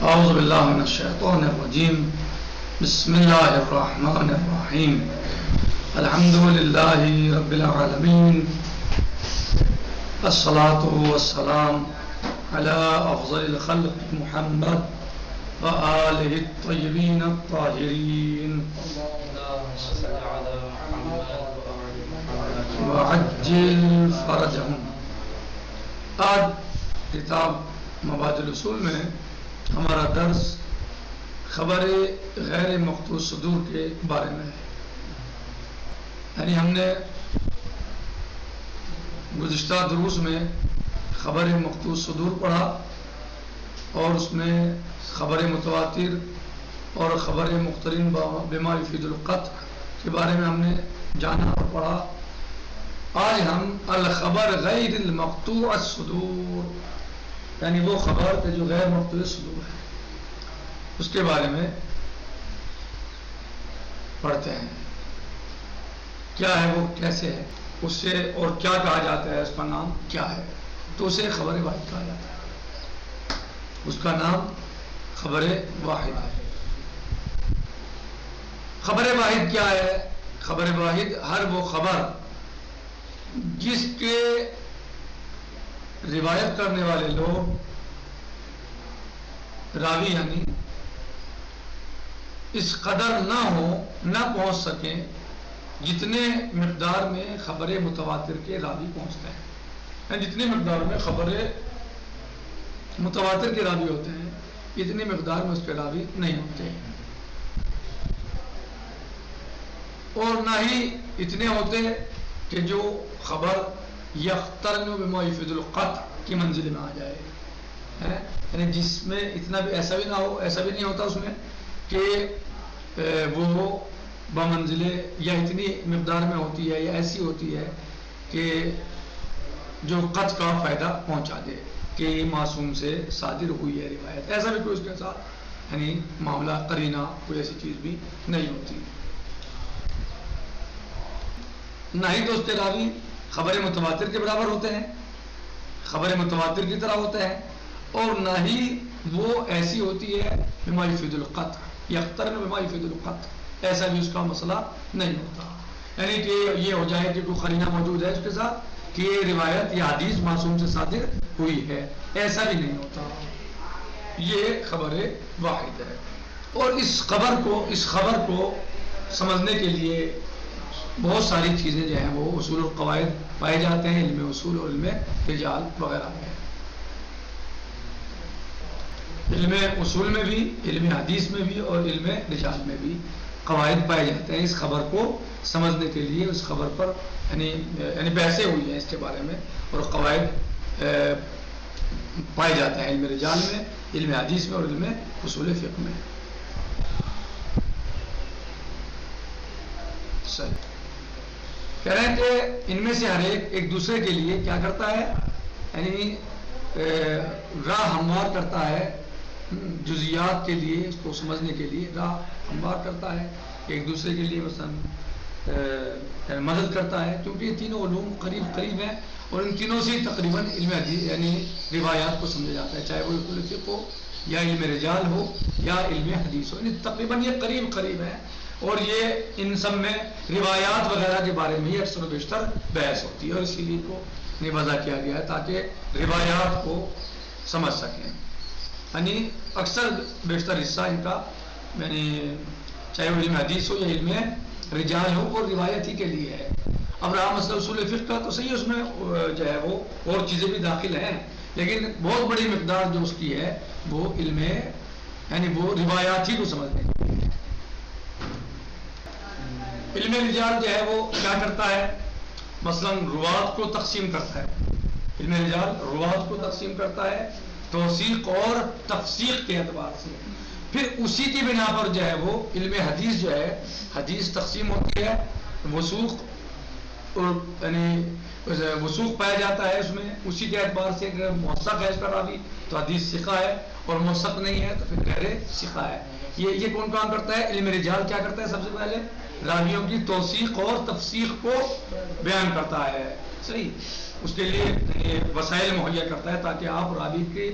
اعوذ باللہ من الشیطان الرجیم بسم اللہ الرحمن الرحیم الحمد للہ رب العالمین الصلاة والسلام علی افضل الخلق محمد وآلہ الطیبین الطاہرین وعجل فرجہم۔ آج کتاب مبادئ الاصول میں ہمارا درس خبر غیر مقطوع صدور کے بارے میں ہے۔ یعنی ہم نے گزشتہ دروس میں خبر مقطوع صدور پڑھا اور اس میں خبر متواتر اور خبر مقترن بما یفید القطع کے بارے میں ہم نے جانا اور پڑھا۔ آج ہم الخبر غیر المقطوع الصدور، یعنی وہ خبر کہ جو غیر مقطوع صدور ہے، اس کے بارے میں پڑھتے ہیں۔ کیا ہے وہ، کیسے ہے، اس سے اور کیا کہا جاتا ہے، اس کا نام کیا ہے؟ تو اسے خبر واحد کہا جاتا ہے، اس کا نام خبر واحد ہے۔ خبر واحد کیا ہے؟ خبر واحد ہر وہ خبر جس کے روایت کرنے والے لوگ راوی یعنی اس قدر نہ پہنچ سکیں جتنے مقدار میں خبر متواتر کے راوی پہنچتے ہیں، یعنی جتنی مقدار میں خبر متواتر کے راوی ہوتے ہیں اتنی مقدار میں اس کے راوی نہیں ہوتے، اور نہ ہی اتنے ہوتے کہ جو خبر یقترن بما یفید القطع کی منزل میں آ جائے، یعنی جس میں اتنا بھی ایسا بھی نہ ہو، ایسا بھی نہیں ہوتا اس میں کہ وہ بمنزل یا اتنی مقدار میں ہوتی ہے یا ایسی ہوتی ہے کہ جو قطع کا فائدہ پہنچا دے کہ معصوم سے صادر ہوئی ہے روایت، ایسا بھی کوئی اس کے ساتھ یعنی معاملہ قرینہ کوئی ایسی چیز بھی نہیں ہوتی۔ نہ ہی تو اس کے راوی خبر متواتر کے برابر ہوتے ہیں، خبر متواتر کی طرح ہوتے ہیں، اور نہ ہی وہ ایسی ہوتی ہے بما یفید القطع، یقترن بما یفید القطع، ایسا بھی اس کا مسئلہ نہیں ہوتا، یعنی کہ یہ ہو جائے کہ کوئی قرینہ موجود ہے اس کے ساتھ کہ یہ روایت یا حدیث معصوم سے صادر ہوئی ہے، ایسا بھی نہیں ہوتا۔ یہ خبر واحد ہے، اور اس خبر کو سمجھنے کے لیے بہت ساری چیزیں جو ہیں وہ اصول و قواعد پائے جاتے ہیں، علم اصول اور علم رجال وغیرہ میں۔ علم اصول میں بھی، علم حدیث میں بھی اور علم رجال میں بھی قواعد پائے جاتے ہیں اس خبر کو سمجھنے کے لیے، اس خبر پر یعنی بحثیں ہوئی ہیں اس کے بارے میں، اور قواعد پائے جاتے ہیں علم رجال میں، علم حدیث میں اور علم اصول فقہ میں۔ صحیح کہہ رہے ہیں کہ ان میں سے ہر ایک دوسرے کے لیے کیا کرتا ہے، یعنی راہ ہموار کرتا ہے، جزیات کے لیے اس کو سمجھنے کے لیے راہ ہموار کرتا ہے، ایک دوسرے کے لیے مثلا مدد کرتا ہے، کیونکہ یہ تینوں علوم قریب ہیں اور ان تینوں سے تقریباً علم حدیث یعنی روایات کو سمجھا جاتا ہے، چاہے وہ اصول فقہ ہو یا علم رجال ہو یا علم حدیث ہو، یعنی تقریباً یہ قریب ہے، اور یہ ان سب میں روایات وغیرہ کے بارے میں ہی اکثر و بیشتر بحث ہوتی ہے، اور اسی لیے کو وضع کیا گیا ہے تاکہ روایات کو سمجھ سکیں، یعنی اکثر بیشتر حصہ ان کا یعنی چاہے وہ علم حدیث ہو یا علم رجال ہو وہ روایت ہی کے لیے ہے۔ اب رہا مسئلہ اصول فقہ کا تو صحیح، اس میں جو ہے وہ اور چیزیں بھی داخل ہیں، لیکن بہت بڑی مقدار جو اس کی ہے وہ علم یعنی وہ روایات ہی کو سمجھنے کے لیے۔ علم رجال جو ہے وہ کیا کرتا ہے، مثلا روات کو تقسیم کرتا ہے، علم رجال روات کو تقسیم کرتا ہے توثیق اور تفسیق کے اعتبار سے، پھر اسی کی بنا پر جو ہے وہ علم حدیث جو ہے حدیث تقسیم ہوتی ہے، وثوق یعنی وثوق پایا جاتا ہے اس میں، اسی کے اعتبار سے اگر موثق ہے اس کا راوی تو حدیث ثقہ ہے، اور موثق نہیں ہے تو پھر غیر ثقہ ہے۔ یہ کون کام کرتا ہے؟ علم رجال کیا کرتا ہے؟ سب سے پہلے راویوں کی توثیق اور تفسیق کو بیان کرتا ہے، صحیح، اس کے لیے وسائل مہیا کرتا ہے تاکہ آپ راوی کے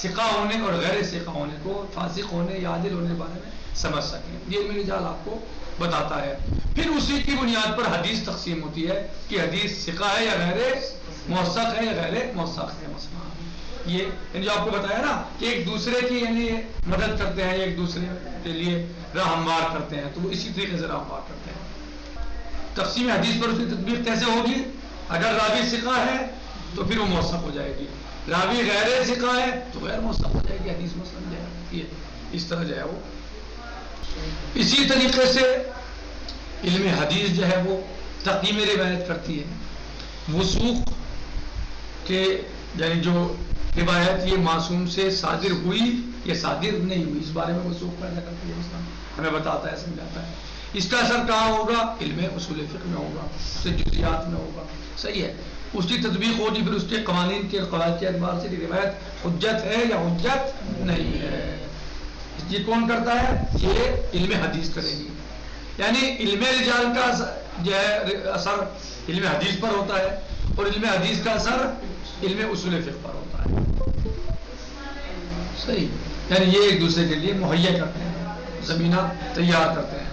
ثقہ ہونے اور غیر ثقہ ہونے کو، فاسق ہونے یا عادل ہونے کے بارے میں سمجھ سکیں. یہ علم رجال آپ کو بتاتا ہے. پھر اسی کی بنیاد پر حدیث تقسیم ہوتی ہے کہ حدیث ثقہ ہے یا غیر موثق ہے یا غیر موثق ہے. مثلا یہ یعنی جو آپ کو بتایا نا کہ ایک دوسرے کی یعنی مدد کرتے ہیں، ایک دوسرے کے لیے راہ ہموار کرتے ہیں، تو وہ اسی طریقے سے راہ ہموار کرتے ہیں. تقسیم حدیث پر اس کی تطبیق کیسے ہوگی؟ اگر راوی ثقہ ہے تو پھر وہ موثق ہو جائے گی، راوی غیر ثقہ ہے تو غیر موثق ہو جائے گی، حدیث مسلم جو ہے یہ اس طرح جو ہے وہ. اسی طریقے سے علم حدیث جو ہے وہ تقییم روایت کرتی ہے. وثوق کے یعنی جو روایت یہ معصوم سے صادر ہوئی یا صادر نہیں ہوئی، اس بارے میں وثوق پیدا کرتی ہے. اسلام ہمیں بتاتا ہے، سمجھاتا ہے. اس کا اثر کہاں ہوگا؟ علم اصول فقہ میں ہوگا، اس سے جزیات میں ہوگا. صحیح ہے، اس کی تطبیق ہوگی پھر اس کے قوانین کے قواعد کے اعتبار سے روایت حجت ہے یا حجت نہیں ہے. یہ کون کرتا ہے؟ یہ علم حدیث کرے گی. یعنی علم رجال کا جو ہے اثر علم حدیث پر ہوتا ہے اور علم حدیث کا اثر علم اصول فقہ پر ہوتا ہے. صحیح، یعنی یہ ایک دوسرے کے لیے مہیا کرتے ہیں، زمینہ تیار کرتے ہیں.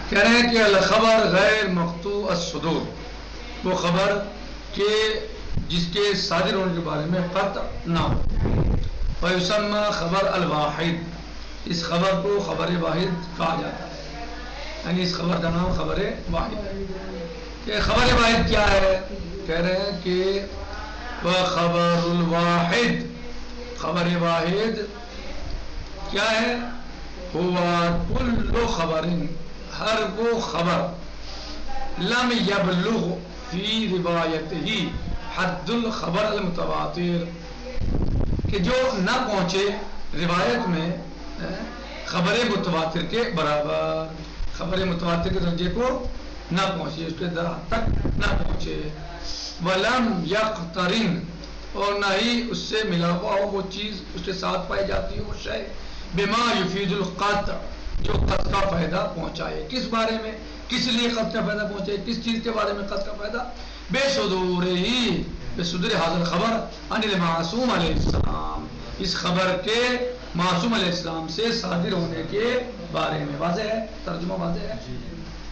کہہ رہے ہیں کہ الخبر غیر مقطوع الصدور، وہ خبر کہ جس کے صادر ہونے کے بارے میں قطع نہ ہو. ویسمى خبر الواحد، اس خبر کو خبر واحد کہا جاتا ہے. یعنی اس خبر کا نام خبر واحد ہے. کہ خبر واحد کیا ہے؟ کہہ رہے ہیں کہ وہ خبر الواحد، خبر واحد کیا ہے؟ ہوا کل خبر، ہر وہ خبر لم یبلغ فی روایتہ حد الخبر المتواتر، کہ جو نہ پہنچے روایت میں خبر متواتر کے برابر، خبر متواتر کے درجے کو نہ پہنچے، اس کے درجے تک نہ پہنچے. ولم یقترن، اور نہ ہی اس سے ملا ہوا ہو وہ چیز اس کے ساتھ پائی جاتی ہے وہ شے بما یفید القطع، جو قطع کا فائدہ پہنچائے. کس بارے میں، کس لیے قطع کا فائدہ پہنچائے؟ کس چیز کے بارے میں قطع کا فائدہ؟ بے صدور ہی، بے صدور حاضر خبر عن المعصوم علیہ السلام، اس خبر کے معصوم علیہ السلام سے صادر ہونے کے بارے میں. واضح ہے؟ ترجمہ واضح ہے؟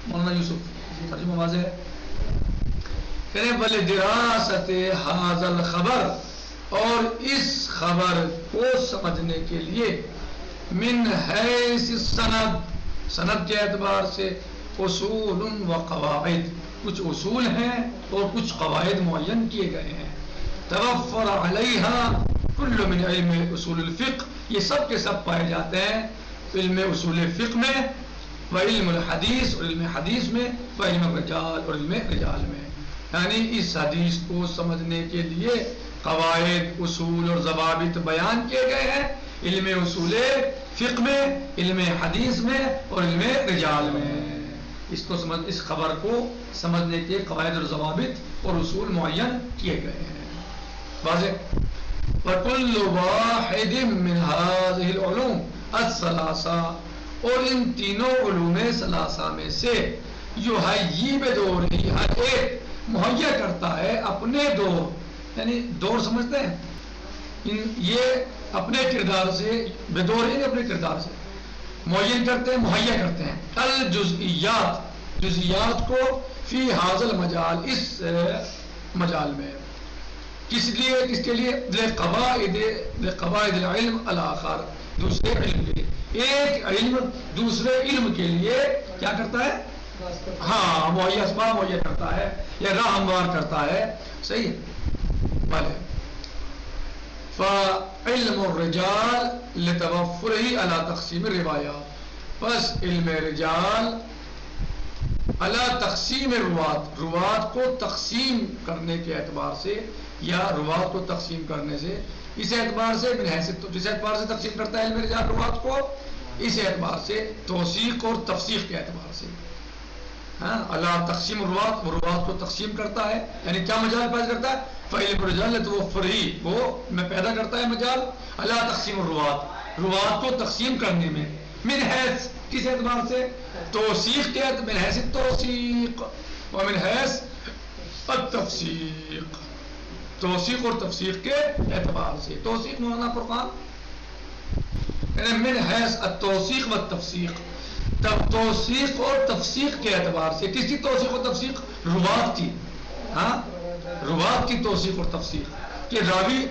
مولانا یوسف ترجمہ واضح ہے؟ کہنے بل دراست حاضر الخبر، اور اس خبر کو سمجھنے کے لیے من حیث السند، سند کے اعتبار سے اصول و قواعد، کچھ اصول ہیں اور کچھ قواعد معین کیے گئے ہیں. توفر علیہا کل من علم اصول الفقہ، یہ سب کے سب پائے جاتے ہیں علم اصول فقہ میں، و علم الحدیث، اور علم حدیث میں، و علم الرجال، اور علم رجال میں. یعنی اس حدیث کو سمجھنے کے لیے قواعد، اصول اور ضوابط بیان کیے گئے ہیں علم اصول فقہ میں، علم حدیث میں اور علم رجال میں. اس کو سمجھ، اس خبر کو سمجھنے کے قواعد اور ضوابط اور اصول معین کیے گئے ہیں. واضح؟ وَكُلُّ وَاحِدٍ مِّنْ هَذِهِ الْعُلُومِ الثَّلَاثَةِ، اور ان تینوں علوم ثلاثہ میں سے یحیی بدورہ، ہر ایک مہیا کرتا ہے اپنے دور، یعنی دور سمجھتے ہیں، یہ اپنے کردار سے، بدور ہی اپنے کردار سے معین کرتے ہیں، مہیا کرتے ہیں. الجزئیات، جزئیات کو فی حاضر المجال، اس مجال میں. کس لیے؟ کس کے لیے؟ لقواعد العلم الاخر، دوسرے علم کے لیے. ایک علم دوسرے علم کے لیے کیا کرتا ہے؟ ہاں، مہیا اسباب مہیا کرتا ہے یا راہ ہموار کرتا ہے. صحیح ہے؟ بھلے. فعلم الرجال لتوفرہ علی تقسیم الروایات، پس علم رجال علی تقسیم الروات، روات کو تقسیم کرنے کے اعتبار سے یا روات کو تقسیم کرنے سے، اس اعتبار سے جس اعتبار سے تقسیم کرتا ہے علم رجال روات کو، اس اعتبار سے توثیق اور تفسیق کے اعتبار سے. اللہ تقسیم الروات، وہ روات کو تقسیم کرتا ہے، یعنی کیا مجال پیدا کرتا ہے؟ فعلم الرجال لتوفرہ، وہ میں پیدا کرتا ہے مجال اللہ تقسیم الروات، روات کو تقسیم کرنے میں. من حیث، کس اعتبار سے؟ توثیق کے اعتبار، من حیث توثیق، ومن حیث التفسیق، توثیق اور تفسیق کے اعتبار سے. توثیق مولانا فرقان یعنی من حیث التوثیق والتفسیق، توثیق اور تفسیق کے اعتبار سے. کس کی توثیق اور تفسیق؟ روات کی. ہاں، روات کی توثیق اور تفسیق کہ راوی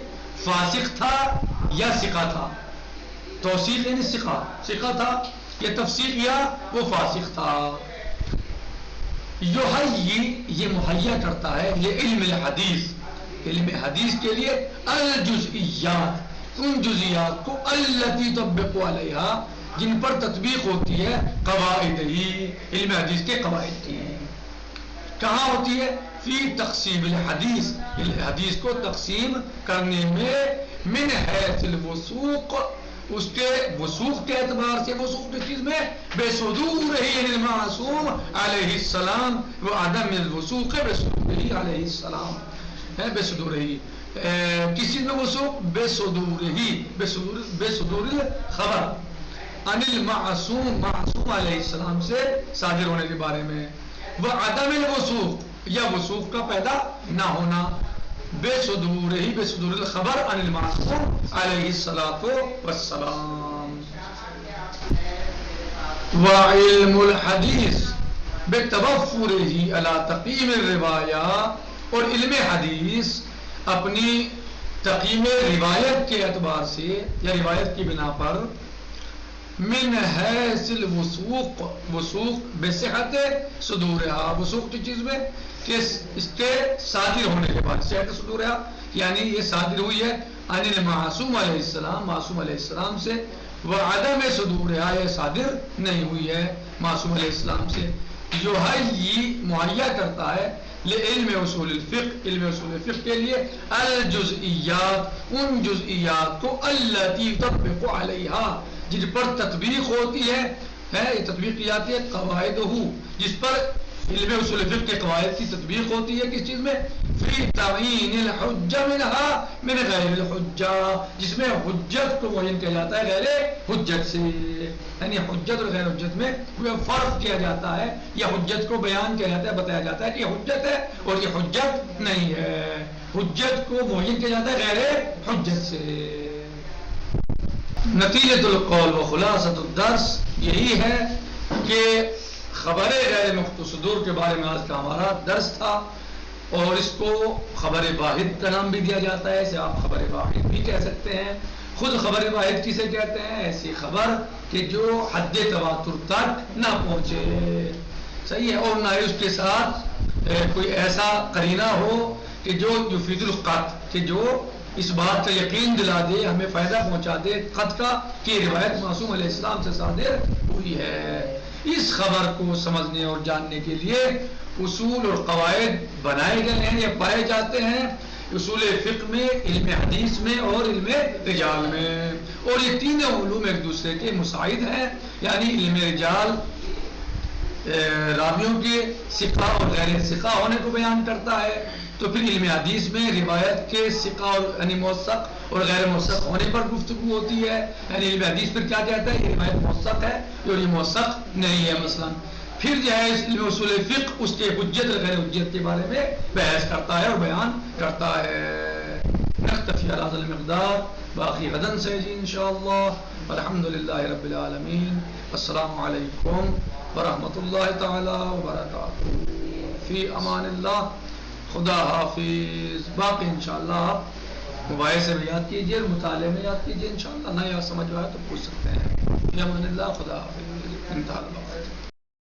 فاسق تھا یا ثقہ تھا. توثیق یعنی ثقہ تھا یا تفسیق یا وہ فاسق تھا. یہ مہیا کرتا ہے یہ علم الحدیث، علم حدیث کے لیے الجزئیات، ان جزئیات کو التی تطبق علیہا، جن پر تطبیق ہوتی ہے قواعد ہی، علم حدیث کے قواعد کی. کہاں ہوتی ہے؟ فی تقسیم الحدیث، حدیث کو تقسیم کرنے میں، من حیث الوثوق، اس کے وثوق کے اعتبار سے. وثوق کس چیز میں؟ بے صدورہ المعصوم علیہ السلام، وہ عدم الوثوق بے صدورہ علیہ السلام ہے. بے صدورہ کس چیز میں وثوق؟ بے صدور الخبر عن المعصوم، معصوم علیہ السلام سے صادر ہونے کے بارے میں. وہ عدم الوثوق یا وثوق کا پیدا نہ ہونا، بے صدور الخبر عن المعصوم علیہ الصلاۃ والسلام. وعلم الحدیث بتوفرہ علی تقیم الروایہ، اور علم حدیث اپنی تقیم روایت کے اعتبار سے یا روایت کی بنا پر، من حیث الوثوق، وثوق بصحت صدورہا، وثوق کی چیز میں کہ اس کے صادر ہونے کے بعد، صحت صدورہا یعنی یہ صادر ہوئی ہے عن المعصوم علیہ السلام، معصوم علیہ السلام سے. وعدم صدورہا، یہ صادر نہیں ہوئی ہے معصوم علیہ السلام سے. یحیی مہیا کرتا ہے لعلم اصول الفقہ، علم اصول الفقہ کے لیے الجزئیات، ان جزئیات کو التی تطبق علیہا، جن پر تطبیق ہوتی ہے یہ تطبیق کی جاتی ہے قواعدہ، جس پر علم اصول فقہ کے قواعد کی تطبیق ہوتی ہے. کس چیز میں؟ فی تعین الحجہ منہا من غیر الحجہ، جس میں حجت کو معین کیا جاتا ہے غیر حجت سے. یعنی حجت اور غیر حجت میں فرق کیا جاتا ہے، یا حجت کو بیان کیا جاتا ہے، بتایا جاتا ہے کہ یہ حجت ہے اور یہ حجت نہیں ہے. حجت کو معین کیا جاتا ہے غیر حجت سے. نتیجۃ القول و خلاصۃ الدرس یہی ہے کہ خبر غیر مختصدور کے بارے میں آج کا ہمارا درس تھا، اور اس کو خبر واحد کا نام بھی دیا جاتا ہے. اسے آپ خبر واحد بھی کہہ سکتے ہیں. خود خبر واحد کسے کہتے ہیں؟ ایسی خبر کہ جو حد تواتر تک نہ پہنچے، صحیح ہے، اور نہ ہی اس کے ساتھ کوئی ایسا قرینہ ہو کہ جو یفید القطع، کہ جو اس بات کا یقین دلا دے، ہمیں فائدہ پہنچا دے قطع کا کہ روایت معصوم علیہ السلام سے صادر ہوئی ہے. اس خبر کو سمجھنے اور جاننے کے لیے اصول اور قواعد بنائے گئے ہیں یا پائے جاتے ہیں اصول فقہ میں، علم حدیث میں اور علم رجال میں. اور یہ تینوں علوم ایک دوسرے کے مساعد ہیں. یعنی علم رجال راویوں کے ثقہ اور غیر ثقہ ہونے کو بیان کرتا ہے، تو پھر علم حدیث میں روایت کے ثقہ اور یعنی موثق اور غیر موثق ہونے پر گفتگو ہوتی ہے. یعنی علم حدیث پھر کیا کہتا ہے؟ یہ روایت موثق ہے اور یہ موثق نہیں ہے مثلا. پھر جو ہے اس علم اصول فقہ اس کے حجت اور غیر حجت کے بارے میں بحث کرتا ہے اور بیان کرتا ہے. نکتفی علی ھذا المقدار، باقی غداً سے جی انشاءاللہ. الحمدللہ رب العالمین. السلام علیکم ورحمۃ اللہ تعالی وبرکاتہ. فی امان اللہ. خدا حافظ. باقی انشاءاللہ آپ مباحثے میں یاد کیجیے اور مطالعے میں یاد کیجیے. انشاءاللہ نہ یا سمجھ آئے تو پوچھ سکتے ہیں. فی امان اللہ. خدا حافظ. انتہا.